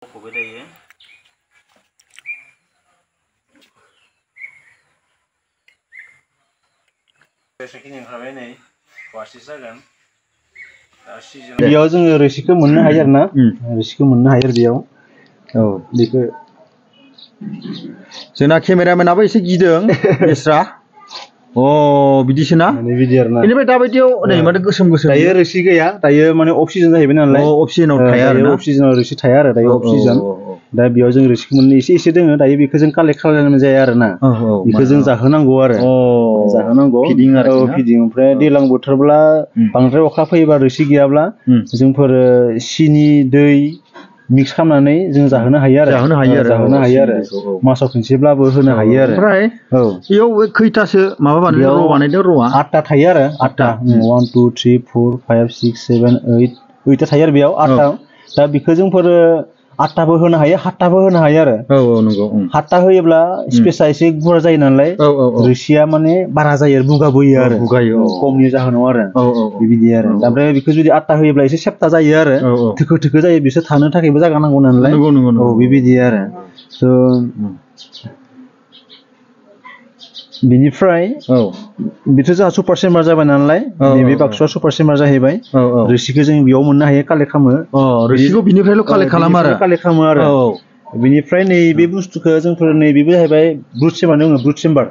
बख'बाय दायो बेसेखिनि ओंखारबाय नै वासि जागोन बेयाव जोङो रोसिखौ मोननो हायो आरोना रोसिखौ मोननो हायो बेयाव औ बेखौ जोंना केमेरामेनाबो एसे गिदों बेस्रा अ बिदिसो ना बिदि आरोना बेनिफ्राय दाबायदियाव नै माथो गोसोम गोसोम दायो रोसि गैया दायो माने अफ सिजन जाहैबाय नालाय अफ सिजनाव थाया आरोना अफ सिजनाव रोसि थाया आरो दायो अफ सिजन दा बेयाव जों रोसिखौ मोननो एसे दोङो दायो बेखौ जों कालेक्ट खालामनाय जाया आरोना बेखौ जों जाहोनांगौ आरो जाहोनांगौ औ फिदिं ओमफ्राय दैज्लां बोथोरब्ला बांद्राय अखा फैयोबा रोसि गैयाब्ला जोंफोर सिनि दै मिक्स खालामनानै जों जाहोनो हायो आरो मासाव खनसेब्लाबो होनो हायो आरो ओमफ्राय औ बेयाव खैथासो माबा बानायदों र' बानायदों र'आ 8टा थायो आरो 8टा 1 2 3 4 5 6 7 8 थायो आरो बेयाव 8टा दा बेखौ जोंफोर 8टाबो होनो हायो 7टाबो होनो हायो आरो औ नंगौ 7टा होयोब्ला स्पेसा एसे गुवार जायो नालाय रोसिया माने बारा जायो आरो बुगाबोयो आरो खमनि जाहोनाव आरो बेबायदि आरो ओमफ्राय बेखौ जुदि 8टा होयोब्ला एसे सेप्ता जायो आरो थोखो जायो बिसोर थानो थाखायबो जायगा नांगौ नालाय औ बेबायदि आरो बिनिफ्राय बेथ' जोंहा सुपार सेम्बार जाबाय नालाय नैबे बाक्सुआ सुपार सेम्बार जाहैबाय रोसिखौ जों बेयाव मोननो हायो कालेक्ट खालामो रोसिखौ बिनिफ्रायल' कालेक्ट खालामो आरो बिनिफ्राय नैबे बुस्थुखौ जोंफोर नैबेबो जाहैबाय ब्रुट चेम्बार दङ ब्रुट चेम्बार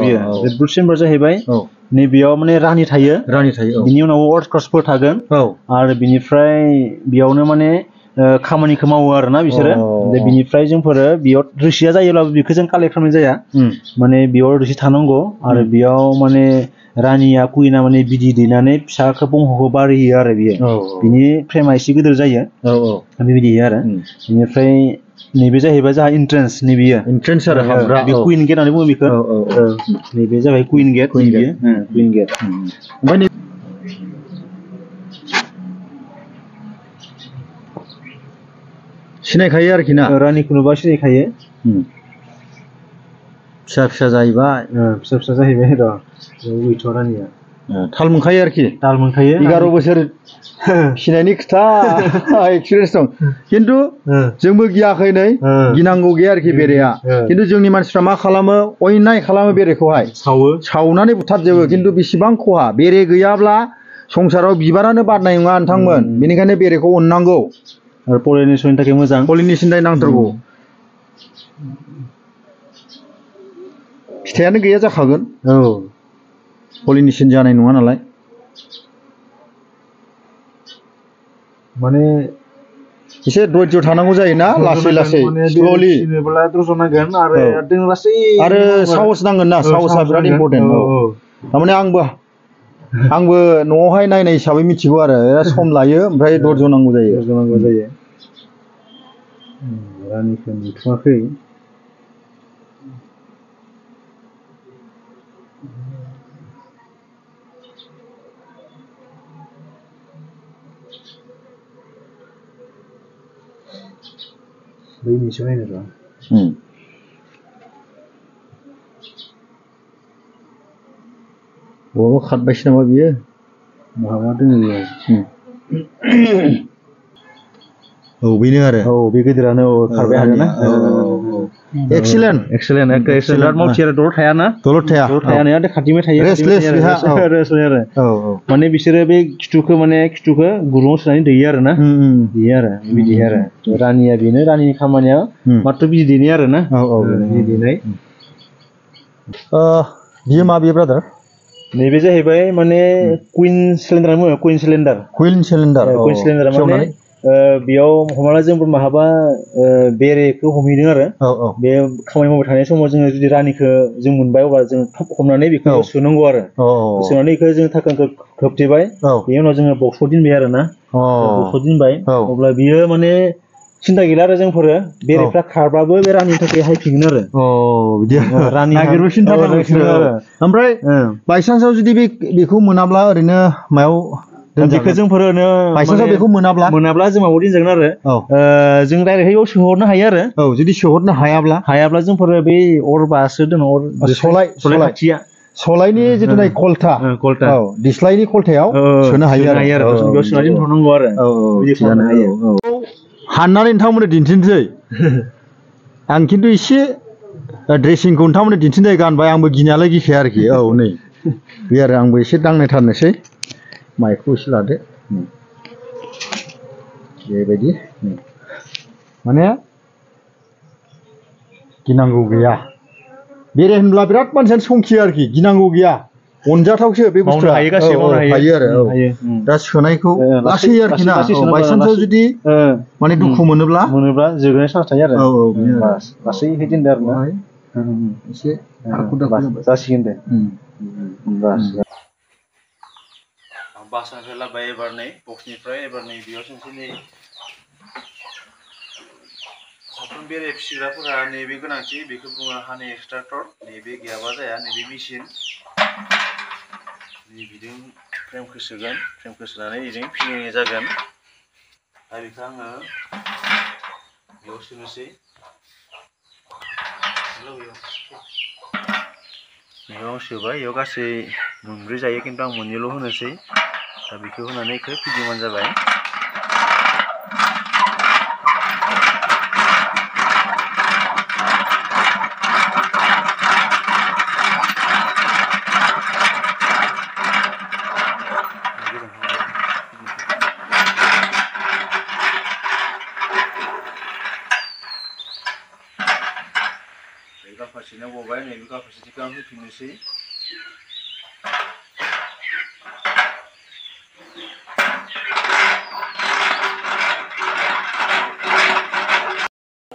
बियो बे ब्रुट चेम्बार जाहैबाय नैबेयाव माने रानि थायो बिनि उनाव वर्कर्सफोर थागोन आरो बिनिफ्राय बेयावनो माने खामानिखौ मावो आरोना बिसोरो बिनिफ्राय जोंफोरो बेयाव रोसिया जायोब्लाबो बेखौ जों कालेक्ट खालामनाय जाया माने बेयाव रोसि थानांगौ आरो बेयाव माने रानिया कुइना माने बिदै दैनानै फिसाखौ बंह'खौ बारियो आरो बियो बिनि फ्रेमा एसे गिदिर जायो बेबायदि आरो बेनिफ्राय नैबे जाहैबाय जोंहा इन्ट्रेन्स नैबेयो इन्ट्रेन्स आरो हाबग्रा बे कुइन गेट होननानै बुङो बेखौ नैबे जाबाय कुइन गेट ओमफ्राय सिनायखायो आरोखि ना रानिखौ नुबा सिनायखायो फिसा जाहैबाय फिसा जाहैबाय र' गैथ'आ रानिया थाल मोनखायो आरोखि 11 बोसोर फिसिनायनि खोथा एक्सपिरियेन्स दं खिन्थु जोंबो गियाखै नै गिनांगौ गैया आरोखि बेरेया खिन्थु जोंनि मानसिफ्रा मा खालामो अयनाय खालामो बेरेखौहाय सावनानै बुथारजोबो खिन्थु बेसेबां खहा बेरे गैयाब्ला संसाराव बिबारानो बारनाय नङा नोंथांमोन बेनिखायनो बेरेखौ अननांगौ आरो पलिनेसननि थाखाय मोजां पलिनेसननि थाखाय नांथारगौ फिथाइयानो गैया जाखागोन पलिनेसन जानाय नङा नालाय माने एसे धैर्य थानांगौ जायोना लासै स्ल'लि आरो साहस नांगोन ना साहसआ बिराद इम्परटेन्ट थारमाने आंबो न'आवहाय नायनाय हिसाबै मिथिगौ आरो सम लायो ओमफ्राय धैर्य नांगौ जायो रानिखौ नुथ'वाखै बैनिसो नायनो र' बहाबा खारबायसो नामा बियो बहाबा दोङो बेयो बेनो आरो बे गिदिरानो खारबाय आरोना एक्सेलेन्ट मावथि आरो दलर थायाना खाथिबाय थायो माने बिसोरो बे खिथुखौ गुरुङाव सोनानै दैयो आरोना बिदि आरो रानिया बेनो रानिनि खामानिया मात्र बिदै दैनाय आरोना बिदै दैनाय बियो मा बियो ब्रादार नैबे जाहैबाय माने कुइन सिलिन्डार बुङो कुइन सिलिन्डार माने बेयाव हमना जोंबो माहाबा बेरेखौ हमहैदों आरो बे खामानि मावबाय थानाय समाव जोङो जुदि रानिखौ जों मोनबाय अब्ला जों थाब हमनानै बेखौ सोनांगौ आरो सोनानै बेखौ जों थाखोनखौ खोबथेबाय बेनि उनाव जोङो बक्सआव दोनबाय आरोना बक्सआव दोनबाय अब्ला बियो माने सिन्था गैला आरो जोंफोरो बेरेफ्रा खारबाबो बे रानिनि थाखाय हायफिगोन आरो ओमफ्राय बायसान्सआव जुदि बेखौ मोनाब्ला ओरैनो मायाव बेखौ जोंफोर बायसान्सआव बेखौ मोनाब्ला जों माबायाव दोनजागोन आरो जों डाइरेक्टयै बेयाव सोहरनो हायो आरो जुदि सोहरनो हायाब्ला जोंफोर बै अरबासो दोनो सलाय खाथिया सलायनि जिथुनाखि खलथा दिस्लायनि खलथायाव सोनो हायो आरो बेयाव सोनानै दोनथ'नांगौ आरो हाननानै नोंथांमोननो दिन्थिनोसै आं खिन्थु एसे ड्रेसिंखौ नोंथांमोननो दिन्थिनोसै गानबाय आंबो गिनायालाय गिखाया आरोखि औ नै बे आरो आंबो एसे दांनायथारनोसै माइकखौ एसे लादो बेबायदि माने गिनांगौ गैया बेरे होनब्ला बिराद मानसियानो संखियो आरोखि गिनांगौ गैया अनजाथावसो बे बुस्थुआ हायो गासैबो हायो आरो दा सोनायखौ लासै आरोखि ना बायसान्सआव जुदि माने दुखु मोनोब्ला जोगोनाय चान्स थायो आरो लासै होदिनदो आरो ना एसे हाखु दाखु जासिगोन दे बासनिफ्राय लाबोबाय एबार नै बक्सनिफ्राय एबार नै बेयाव सोंसै नै साफ्रोम बेरे फिसिग्राफोरा नैबे गोनांथि बेखौ बुङो हानि एक्सट्राक्टर नैबे गैयाबा जाया नैबे मेचिन नैबेजों फ्रेमखौ सोगोन फ्रेमखौ सोनानै बेजों फिदिंनाय जागोन दा बेखौ आङो बेयाव सोनोसै बेयाव सोबाय बेयाव गासै मोनब्रै जायो खिन्थु आं मोननैल' होनोसै दा बेखौ होनानै बेखौ फिदिंबानो जाबाय फारसेनो गबाय नैबे फारसेथिंखौ आं होफिननोसै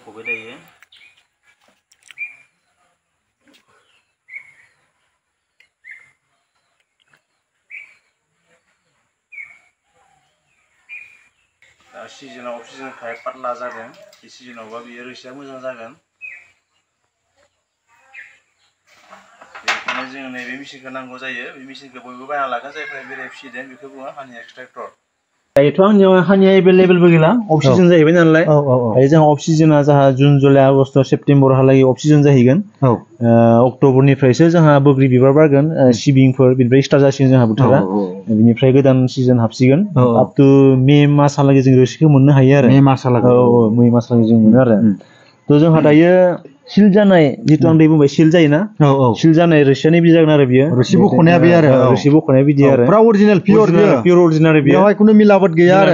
गबाय दायो दा सिजोनाव अक्सिजेनखाय पातला जादों बे सिजोनावबा बेयो रोसिया मोजां जागोन बेनिखायनो जों नैबे मेचिनखौ नांगौ जायो बे मेचिनखौ बयबो बायना लागोन जायफोरा बेरे फिसिदों बेखौ बुङो हानि एक्सट्रेक्टर दायोथ' आंनियाव हानिया एभेलेबलबो गैला अफ सिजन जाहैबाय नालाय दायो जोंहा अफ सिजोना जोंहा जुन जुलाइ आगस्ट सेप्तेम्बरहालागै अफ सिजन जाहैगोन अक्ट'बरनिफ्रायसो जोंहा बोग्रि बिबार बारगोन सिबिंफोर बेनिफ्राय स्टार्ट जासिगोन जोंहा बोथोरा बिनिफ्राय गोदान सिजन हाबसिगोन आप टु मे मासहालागै जों रोसिखौ मोननो हायो आरो मे मासहालागै जों मोनो आरो थ' जोंहा दायो सिल जानाय जितु आं दै बुंबाय सिल जायोना सिल जानाय रोसियानो बिदि जागोन आरो बियो रोसि बख'नाया बे आरो रोसि बख'नाया बिदि आरो पुरा अरिजिनेल पियर अरिजिनेल बियो बेवहाय खुनु मिलावट गैया आरो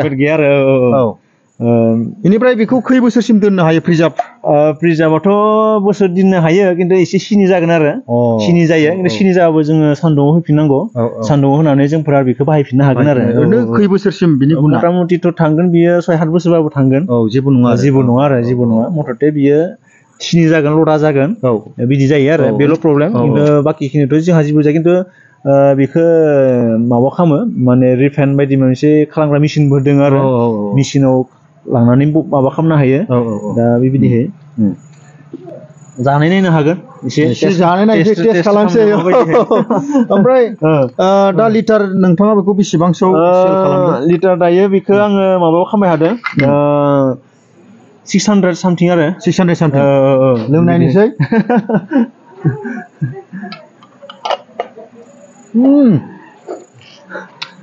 बेनिफ्राय बेखौ खै बोसोरसिम दोननो हायो प्रिजार्भआथ' बोसोर दोननो हायो खिन्थु एसे सिनि जागोन आरो सिनि जायो खिन्थु सिनि जाबाबो जोङो सान्दुङाव होफिननांगौ सान्दुङाव होनानै जोंफोरा बेखौ बाहायफिननो हागोन आरो ओरैनो खै बोसोरसिम बिनि गुना मथा मथिथ' थांगोन बियो 6-7 बोसोरबाबो थांगोन जेबो नङा जेबो नङा मथथे बियो सिनि जागोन लदा जागोन बिदि जायो आरो बेल' प्रब्लेम खिन्थु बाखिखिनिथ' जोंहा जेबो जाया खिन्थु बेखौ माबा खालामो माने रिफाइन बायदि मोनसे खालामग्रा मेचिनबो दङ आरो मेचिनाव लांनानै माबा खालामनो हायो दा बेबायदिहै जानाय नायनो हागोन एसे जानाय नायनोसै टेस्ट खालामसै ओमफ्राय दा लिटार नोंथाङा बेखौ बेसेबांसोआव सेल खालामदों लिटार दायो बेखौ आङो माबायाव खालामबाय हादों 600 सामथिं आरो 600 सामथिं लोंनायनोसै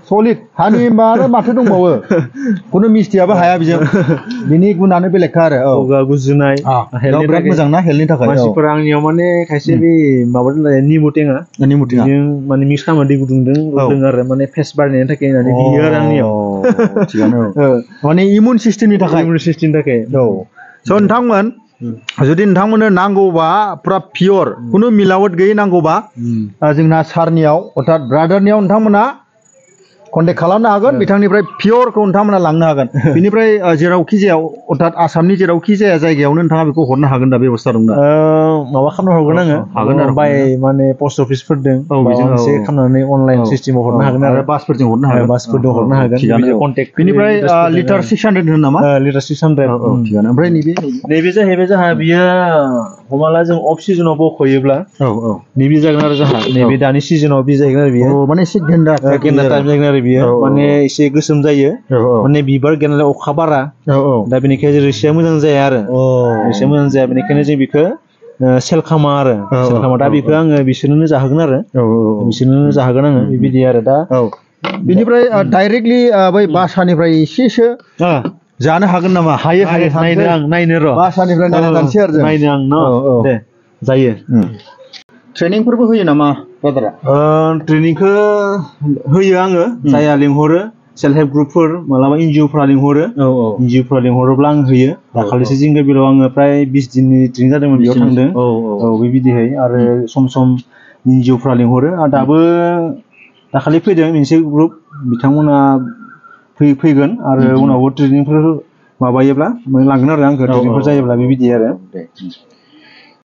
सलिड हानि होनबा आरो माथो दंबावो खुनु मिस्टियाबो हाया बेजों बिनि गुनानो बेलेगखा आरो गगा गुजुनाय बिराद मोजां ना हेल्थनि थाखाय मानसिफोरा आंनियाव माने खायसे बे माबा निमु टेङा माने मिक्स खालामना दै गुदुंजों लोङो आरो माने फेस बारायनायनि थाखाय होननानै बियो आरो आंनियाव थिगानो माने इमिउन सिस्टेमनि थाखाय औ स' नोंथांमोन जुदि नोंथांमोननो नांगौबा पुरा पियर खुनु मिलावट गैयै नांगौबा जोंना सारनियाव अर्थात ब्रादारनियाव नोंथांमोना कन्टेक्ट खालामनो हागोन बिथांनिफ्राय पियरखौ नोंथांमोना लांनो हागोन बिनिफ्राय जेरावखि जाया अर्थात आसामनि जेरावखि जाया जायगायावनो नोंथाङा बेखौ हरनो हागोन दा बेबस्था दं दा माबा खालामनो हरगोन आङो हागोन आरो बाय माने पस्ट अफिसफोर दं मोनसे खालामनानै अनलाइन सिस्टेमाव हरनो हागोन आरो बासफोरजों हरनो हागोन बासफोरजों हरनो हागोन कन्टेक्ट बिनिफ्राय लिटार 600 होनो नामा लिटार 600 थिगानो ओमफ्राय नैबे जाहैबाय जोंहा बियो हमना ला जों अफ सिजनाव बख'योब्ला नैबे जागोन आरो जोंहा नैबे दानि सिजनाव बे जाहैगोन आरो बियो माने एसे गेन्दा टाइम जागोन आरो बियो माने एसे गोसोम जायो माने बिबार गेनायलाय अखा बारा दा बेनिखायनो रोसिया मोजां जाया आरो रोसिया मोजां जाया बेनिखायनो जों बेखौ सेल खालामा आरो सेल खालामा दा बेखौ आङो बिसोरनो जाहोगोन आरो बिसोरनो जाहोगोन आङो बेबायदि आरो दा बिनिफ्राय डाइरेक्टलि बै बासानिफ्राय एसेसो जानो हागोन नामा हायो नायनो र' बासानिफ्राय नायनानैसै आरो जों नायनो आं न' दे जायो ट्रेनिंफोरबो होयो नामा ब्रादारा ट्रेनिंखौ होयो आङो जाया लिंहरो सेल्फ हेल्प ग्रुपफोर मालाबा एनजिअफ्रा लिंहरो एनजिअफ्रा लिंहरोब्ला आं होयो दाखालिसो जिंगा बिलाव आङो प्राय 20 दिननि ट्रेनिं जादोंमोन बेयाव थांदों बेबायदिहाय आरो सम सम एनजिअफ्रा लिंहरो आरो दाबो दाखालि फैदों मोनसे ग्रुप बिथांमोना फैगोन आरो उनावबो ट्रेनिंफोर माबायोब्ला लांगोन आरो आंखौ ट्रेनिंफोर जायोब्ला बेबायदि आरो